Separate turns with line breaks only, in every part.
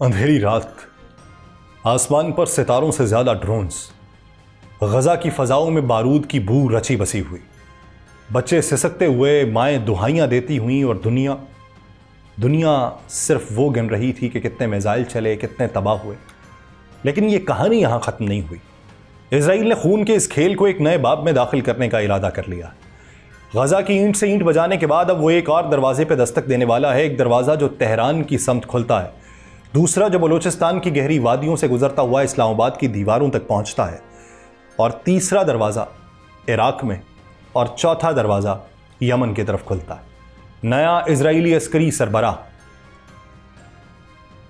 اندھیری رات، آسمان پر ستاروں سے زیادہ ڈرونز، غزہ کی فضاؤں میں بارود کی بو رچی بسی ہوئی، بچے سسکتے ہوئے، مائیں دہائیاں دیتی ہوئیں، اور دنیا صرف وہ گن رہی تھی کہ کتنے میزائل چلے، کتنے تباہ ہوئے۔ لیکن یہ کہانی یہاں ختم نہیں ہوئی۔ اسرائیل نے خون کے اس کھیل کو ایک نئے باب میں داخل کرنے کا ارادہ کر لیا۔ غزہ کی اینٹ سے اینٹ بجانے کے بعد اب وہ ایک اور دروازے پہ دستک دینے والا ہے، ایک دروازہ جو تہران کی سمت کھلتا ہے، دوسرا جو بلوچستان کی گہری وادیوں سے گزرتا ہوا اسلام آباد کی دیواروں تک پہنچتا ہے، اور تیسرا دروازہ عراق میں، اور چوتھا دروازہ یمن کی طرف کھلتا ہے۔ نیا اسرائیلی عسکری سربراہ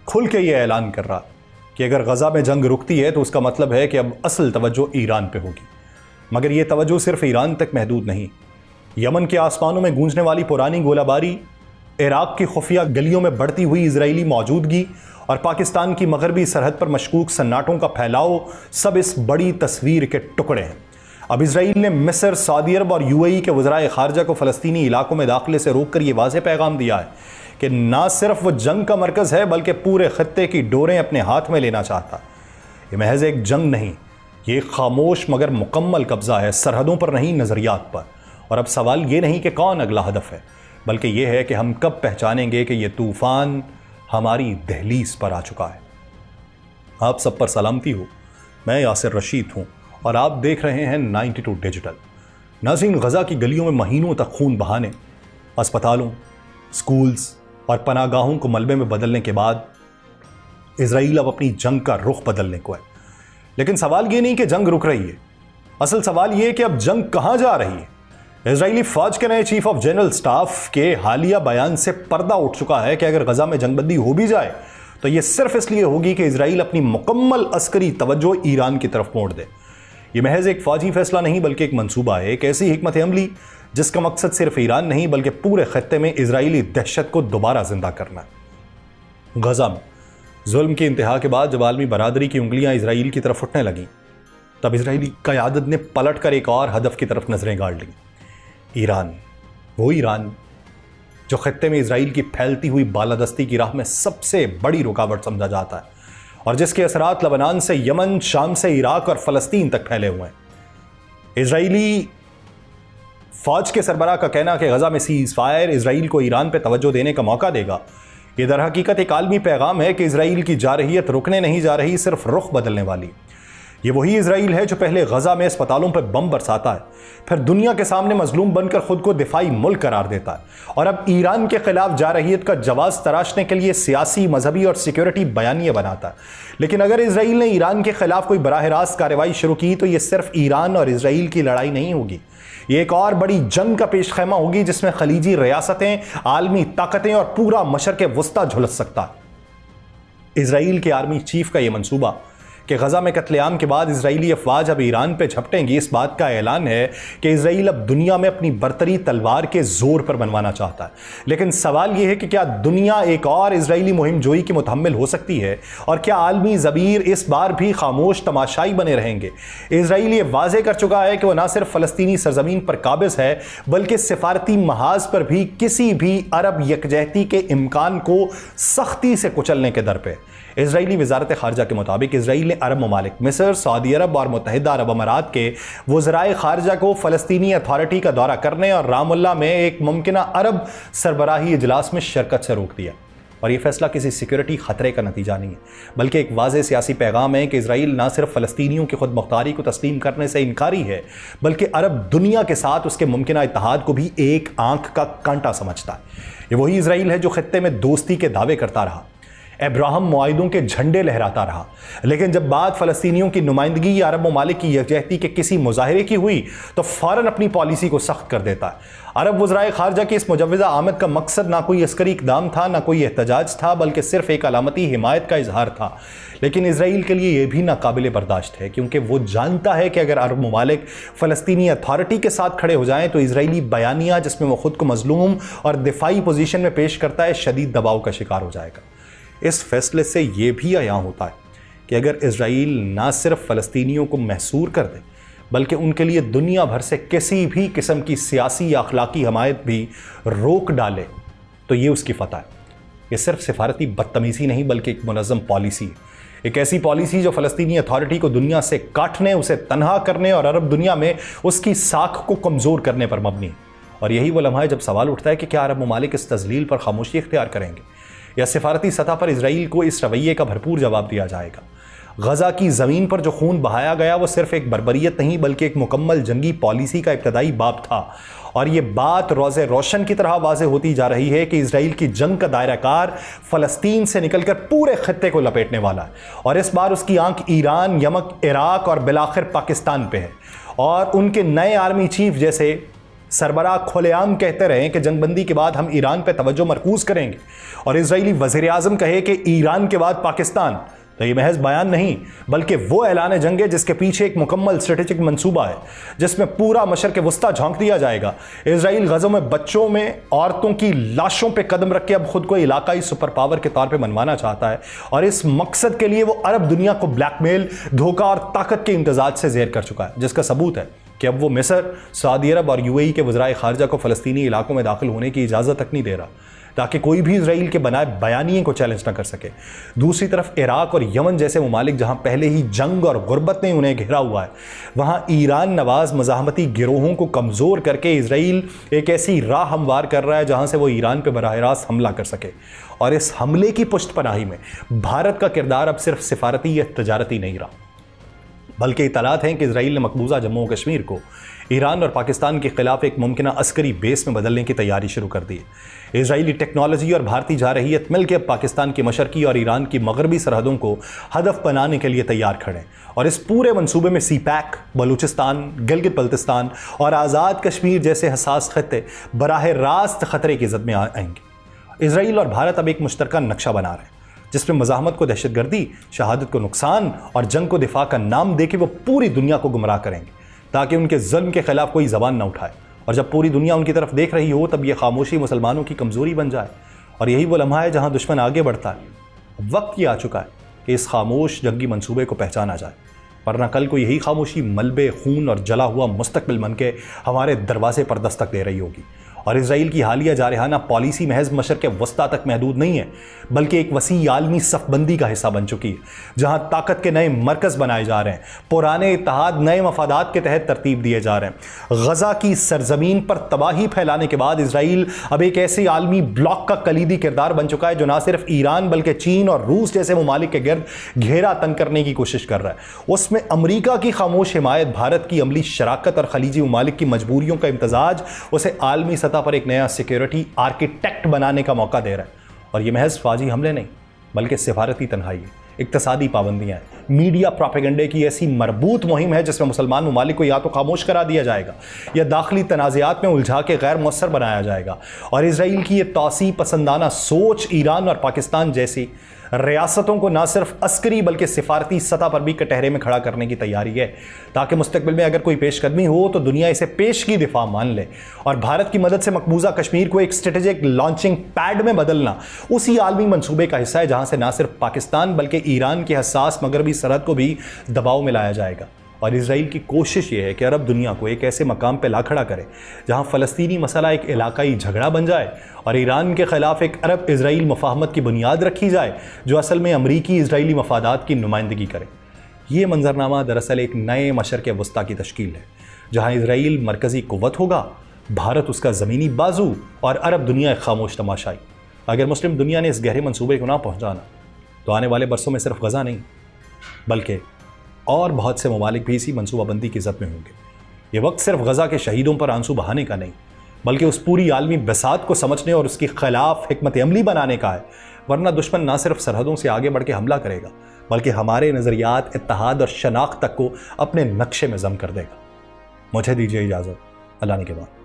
کھل کے یہ اعلان کر رہا کہ اگر غزہ میں جنگ رکتی ہے تو اس کا مطلب ہے کہ اب اصل توجہ ایران پہ ہوگی، مگر یہ توجہ صرف ایران تک محدود نہیں۔ یمن کے آسمانوں میں گونجنے والی پرانی گولہ باری، عراق کی خفیہ گلیوں میں بڑھتی ہوئی اسرائیلی موجودگی، اور پاکستان کی مغربی سرحد پر مشکوک سناٹوں کا پھیلاؤ، سب اس بڑی تصویر کے ٹکڑے ہیں۔ اب اسرائیل نے مصر، سعودی عرب اور UAE کے وزرائے خارجہ کو فلسطینی علاقوں میں داخلے سے روک کر یہ واضح پیغام دیا ہے کہ نہ صرف وہ جنگ کا مرکز ہے بلکہ پورے خطے کی ڈوریں اپنے ہاتھ میں لینا چاہتا ہے۔ یہ محض ایک جنگ نہیں، یہ ایک خاموش مگر مکمل قبضہ ہے، سرحدوں پر نہیں، نظریات پر۔ اور اب سوال یہ نہیں کہ کون اگلا ہدف ہے، بلکہ یہ ہے کہ ہم کب پہچانیں گے کہ یہ طوفان ہماری دہلیز پر آ چکا ہے۔ آپ سب پر سلامتی ہو، میں یاسر رشید ہوں اور آپ دیکھ رہے ہیں 92 ڈیجیٹل۔ ناظرین، غزہ کی گلیوں میں مہینوں تک خون بہانے، اسپتالوں، سکولز اور پناہ گاہوں کو ملبے میں بدلنے کے بعد اسرائیل اب اپنی جنگ کا رخ بدلنے کو ہے۔ لیکن سوال یہ نہیں کہ جنگ رک رہی ہے، اصل سوال یہ کہ اب جنگ کہاں جا رہی ہے۔ اسرائیلی فوج کے نئے چیف آف جنرل سٹاف کے حالیہ بیان سے پردہ اٹھ چکا ہے کہ اگر غزہ میں جنگ بندی ہو بھی جائے تو یہ صرف اس لیے ہوگی کہ اسرائیل اپنی مکمل عسکری توجہ ایران کی طرف موڑ دے۔ یہ محض ایک فوجی فیصلہ نہیں بلکہ ایک منصوبہ ہے، ایک ایسی حکمت عملی جس کا مقصد صرف ایران نہیں بلکہ پورے خطے میں اسرائیلی دہشت کو دوبارہ زندہ کرنا ہے۔ غزہ میں ظلم کی انتہا کے بعد جب عالمی برادری کی انگلیاں اسرائیل کی طرف اٹھنے لگیں، تب اسرائیلی قیادت نے پلٹ کر ایک اور ہدف کی طرف نظریں گاڑ لیں۔ ایران، وہ ایران جو خطے میں اسرائیل کی پھیلتی ہوئی بالادستی کی راہ میں سب سے بڑی رکاوٹ سمجھا جاتا ہے، اور جس کے اثرات لبنان سے یمن، شام سے عراق اور فلسطین تک پھیلے ہوئے ہیں۔ اسرائیلی فوج کے سربراہ کا کہنا کہ غزہ میں سیز فائر اسرائیل کو ایران پہ توجہ دینے کا موقع دے گا، یہ در حقیقت ایک عالمی پیغام ہے کہ اسرائیل کی جارحیت رکنے نہیں جا رہی، صرف رخ بدلنے والی۔ یہ وہی اسرائیل ہے جو پہلے غزہ میں اسپتالوں پر بم برساتا ہے، پھر دنیا کے سامنے مظلوم بن کر خود کو دفاعی ملک قرار دیتا ہے، اور اب ایران کے خلاف جارحیت کا جواز تراشنے کے لیے سیاسی، مذہبی اور سیکیورٹی بیانیے بناتا ہے۔ لیکن اگر اسرائیل نے ایران کے خلاف کوئی براہ راست کارروائی شروع کی تو یہ صرف ایران اور اسرائیل کی لڑائی نہیں ہوگی، یہ ایک اور بڑی جنگ کا پیش خیمہ ہوگی جس میں خلیجی ریاستیں، عالمی طاقتیں اور پورا مشرق وسطیٰ جھلس سکتا ہے۔ اسرائیل کے آرمی چیف کا یہ منصوبہ کہ غزہ میں قتل عام کے بعد اسرائیلی افواج اب ایران پہ جھپٹیں گی، اس بات کا اعلان ہے کہ اسرائیل اب دنیا میں اپنی برتری تلوار کے زور پر بنوانا چاہتا ہے۔ لیکن سوال یہ ہے کہ کیا دنیا ایک اور اسرائیلی مہم جوئی کی متحمل ہو سکتی ہے، اور کیا عالمی ضمیر اس بار بھی خاموش تماشائی بنے رہیں گے؟ اسرائیل یہ واضح کر چکا ہے کہ وہ نہ صرف فلسطینی سرزمین پر قابض ہے بلکہ سفارتی محاذ پر بھی کسی بھی عرب یکجہتی کے امکان کو سختی سے کچلنے کے در پہ۔ اسرائیلی وزارت خارجہ کے مطابق اسرائیل نے عرب ممالک مصر، سعودی عرب اور متحدہ عرب امارات کے وزرائے خارجہ کو فلسطینی اتھارٹی کا دورہ کرنے اور رام اللہ میں ایک ممکنہ عرب سربراہی اجلاس میں شرکت سے روک دیا۔ اور یہ فیصلہ کسی سیکیورٹی خطرے کا نتیجہ نہیں ہے بلکہ ایک واضح سیاسی پیغام ہے کہ اسرائیل نہ صرف فلسطینیوں کی خود مختاری کو تسلیم کرنے سے انکاری ہے بلکہ عرب دنیا کے ساتھ اس کے ممکنہ اتحاد کو بھی ایک آنکھ کا کانٹا سمجھتا ہے۔ یہ وہی اسرائیل ہے جو خطے میں دوستی کے دعوے کرتا رہا، ابراہم معاہدوں کے جھنڈے لہراتا رہا، لیکن جب بات فلسطینیوں کی نمائندگی یا عرب ممالک کی یکجہتی کے کسی مظاہرے کی ہوئی تو فوراً اپنی پالیسی کو سخت کر دیتا ہے۔ عرب وزرائے خارجہ کی اس مجوزہ آمد کا مقصد نہ کوئی عسکری اقدام تھا، نہ کوئی احتجاج تھا، بلکہ صرف ایک علامتی حمایت کا اظہار تھا۔ لیکن اسرائیل کے لیے یہ بھی ناقابل برداشت ہے کیونکہ وہ جانتا ہے کہ اگر عرب ممالک فلسطینی اتھارٹی کے ساتھ کھڑے ہو جائیں تو اسرائیلی بیانیہ جس میں وہ خود کو مظلوم اور دفاعی پوزیشن میں پیش کرتا ہے شدید دباؤ کا شکار ہو جائے گا۔ اس فیصلے سے یہ بھی عیاں ہوتا ہے کہ اگر اسرائیل نہ صرف فلسطینیوں کو محصور کر دے بلکہ ان کے لیے دنیا بھر سے کسی بھی قسم کی سیاسی یا اخلاقی حمایت بھی روک ڈالے تو یہ اس کی فتح ہے۔ یہ صرف سفارتی بدتمیزی نہیں بلکہ ایک منظم پالیسی ہے، ایک ایسی پالیسی جو فلسطینی اتھارٹی کو دنیا سے کاٹنے، اسے تنہا کرنے اور عرب دنیا میں اس کی ساکھ کو کمزور کرنے پر مبنی ہے۔ اور یہی وہ لمحہ ہے جب سوال اٹھتا ہے کہ کیا عرب ممالک اس تذلیل پر خاموشی اختیار کریں گے یا سفارتی سطح پر اسرائیل کو اس رویے کا بھرپور جواب دیا جائے گا۔ غزہ کی زمین پر جو خون بہایا گیا وہ صرف ایک بربریت نہیں بلکہ ایک مکمل جنگی پالیسی کا ابتدائی باب تھا، اور یہ بات روز روشن کی طرح واضح ہوتی جا رہی ہے کہ اسرائیل کی جنگ کا دائرہ کار فلسطین سے نکل کر پورے خطے کو لپیٹنے والا ہے، اور اس بار اس کی آنکھ ایران، یمن، عراق اور بالآخر پاکستان پہ ہے۔ اور ان کے نئے آرمی چیف جیسے سربراہ کھلے عام کہتے رہے کہ جنگ بندی کے بعد ہم ایران پہ توجہ مرکوز کریں گے، اور اسرائیلی وزیر اعظم کہے کہ ایران کے بعد پاکستان، تو یہ محض بیان نہیں بلکہ وہ اعلان جنگ ہے جس کے پیچھے ایک مکمل اسٹریٹجک منصوبہ ہے جس میں پورا مشرق وسطیٰ جھونک دیا جائے گا۔ اسرائیل غزوں میں بچوں میں عورتوں کی لاشوں پہ قدم رکھ کے اب خود کو علاقائی سپر پاور کے طور پہ منوانا چاہتا ہے، اور اس مقصد کے لیے وہ عرب دنیا کو بلیک میل، دھوکہ اور طاقت کے امتزاج سے زیر کر چکا ہے، جس کا ثبوت ہے کہ اب وہ مصر، سعودی عرب اور UAE کے وزرائے خارجہ کو فلسطینی علاقوں میں داخل ہونے کی اجازت تک نہیں دے رہا تاکہ کوئی بھی اسرائیل کے بنائے بیانیے کو چیلنج نہ کر سکے۔ دوسری طرف عراق اور یمن جیسے ممالک جہاں پہلے ہی جنگ اور غربت نے انہیں گھیرا ہوا ہے، وہاں ایران نواز مزاحمتی گروہوں کو کمزور کر کے اسرائیل ایک ایسی راہ ہموار کر رہا ہے جہاں سے وہ ایران پہ براہ راست حملہ کر سکے۔ اور اس حملے کی پشت پناہی میں بھارت کا کردار اب صرف سفارتی یا تجارتی نہیں رہا، بلکہ اطلاعات ہیں کہ اسرائیل نے مقبوضہ جموں و کشمیر کو ایران اور پاکستان کے خلاف ایک ممکنہ عسکری بیس میں بدلنے کی تیاری شروع کر دی ہے۔ اسرائیلی ٹیکنالوجی اور بھارتی جارحیت مل کے پاکستان کی مشرقی اور ایران کی مغربی سرحدوں کو ہدف بنانے کے لیے تیار کھڑے ہیں، اور اس پورے منصوبے میں سی پیک، بلوچستان، گلگت بلتستان اور آزاد کشمیر جیسے حساس خطے براہ راست خطرے کی زد میں آئیں گے۔ اسرائیل اور بھارت اب ایک مشترکہ نقشہ بنا رہے ہیں جس میں مزاحمت کو دہشت گردی، شہادت کو نقصان اور جنگ کو دفاع کا نام دے کے وہ پوری دنیا کو گمراہ کریں گے تاکہ ان کے ظلم کے خلاف کوئی زبان نہ اٹھائے، اور جب پوری دنیا ان کی طرف دیکھ رہی ہو تب یہ خاموشی مسلمانوں کی کمزوری بن جائے۔ اور یہی وہ لمحہ ہے جہاں دشمن آگے بڑھتا ہے۔ وقت یہ آ چکا ہے کہ اس خاموش جنگی منصوبے کو پہچانا جائے، ورنہ کل کو یہی خاموشی ملبے خون اور جلا ہوا مستقبل بن کے ہمارے دروازے پر دستک دے رہی ہوگی۔ اور اسرائیل کی حالیہ جارحانہ پالیسی محض مشرق وسطیٰ تک محدود نہیں ہے بلکہ ایک وسیع عالمی صف بندی کا حصہ بن چکی ہے، جہاں طاقت کے نئے مرکز بنائے جا رہے ہیں، پرانے اتحاد نئے مفادات کے تحت ترتیب دیے جا رہے ہیں۔ غزہ کی سرزمین پر تباہی پھیلانے کے بعد اسرائیل اب ایک ایسے عالمی بلاک کا کلیدی کردار بن چکا ہے جو نہ صرف ایران بلکہ چین اور روس جیسے ممالک کے گرد گھیرا تنگ کرنے کی کوشش کر رہا ہے۔ اس میں امریکہ کی خاموش حمایت، بھارت کی عملی شراکت اور خلیجی ممالک کی مجبوریوں کا امتزاج اسے عالمی سطح پر ایک نیا سیکیورٹی آرکیٹیکٹ بنانے کا موقع دے رہا ہے۔ اور یہ محض فوجی حملے نہیں بلکہ سفارتی تنہائی ہے، اقتصادی پابندیاں ہیں، میڈیا پروپیگنڈے کی ایسی مربوط مہم ہے جس میں مسلمان ممالک کو یا تو خاموش کرا دیا جائے گا یا داخلی تنازعات میں الجھا کے غیر مؤثر بنایا جائے گا۔ اور اسرائیل کی یہ توسیع پسندانہ سوچ ایران اور پاکستان جیسی ریاستوں کو نہ صرف عسکری بلکہ سفارتی سطح پر بھی کٹہرے میں کھڑا کرنے کی تیاری ہے تاکہ مستقبل میں اگر کوئی پیش قدمی ہو تو دنیا اسے پیش کی دفاع مان لے۔ اور بھارت کی مدد سے مقبوضہ کشمیر کو ایک اسٹریٹجک لانچنگ پیڈ میں بدلنا اسی عالمی منصوبے کا حصہ ہے جہاں سے نہ صرف پاکستان بلکہ ایران کی حساس مغربی سرحد کو بھی دباؤ میں لایا جائے گا۔ اور اسرائیل کی کوشش یہ ہے کہ عرب دنیا کو ایک ایسے مقام پہ لا کھڑا کرے جہاں فلسطینی مسئلہ ایک علاقائی جھگڑا بن جائے اور ایران کے خلاف ایک عرب اسرائیل مفاہمت کی بنیاد رکھی جائے جو اصل میں امریکی اسرائیلی مفادات کی نمائندگی کرے۔ یہ منظرنامہ دراصل ایک نئے مشرق وسطیٰ کی تشکیل ہے جہاں اسرائیل مرکزی قوت ہوگا، بھارت اس کا زمینی بازو اور عرب دنیا ایک خاموش تماشائی۔ اگر مسلم دنیا نے اس گہرے منصوبے کو نہ پہنچانا تو آنے والے برسوں میں صرف غزہ نہیں بلکہ اور بہت سے ممالک بھی اسی منصوبہ بندی کی زد میں ہوں گے۔ یہ وقت صرف غزہ کے شہیدوں پر آنسو بہانے کا نہیں بلکہ اس پوری عالمی بساط کو سمجھنے اور اس کے خلاف حکمت عملی بنانے کا ہے، ورنہ دشمن نہ صرف سرحدوں سے آگے بڑھ کے حملہ کرے گا بلکہ ہمارے نظریات، اتحاد اور شناخت تک کو اپنے نقشے میں ضم کر دے گا۔ مجھے دیجیے اجازت، اللہ نے کے بعد۔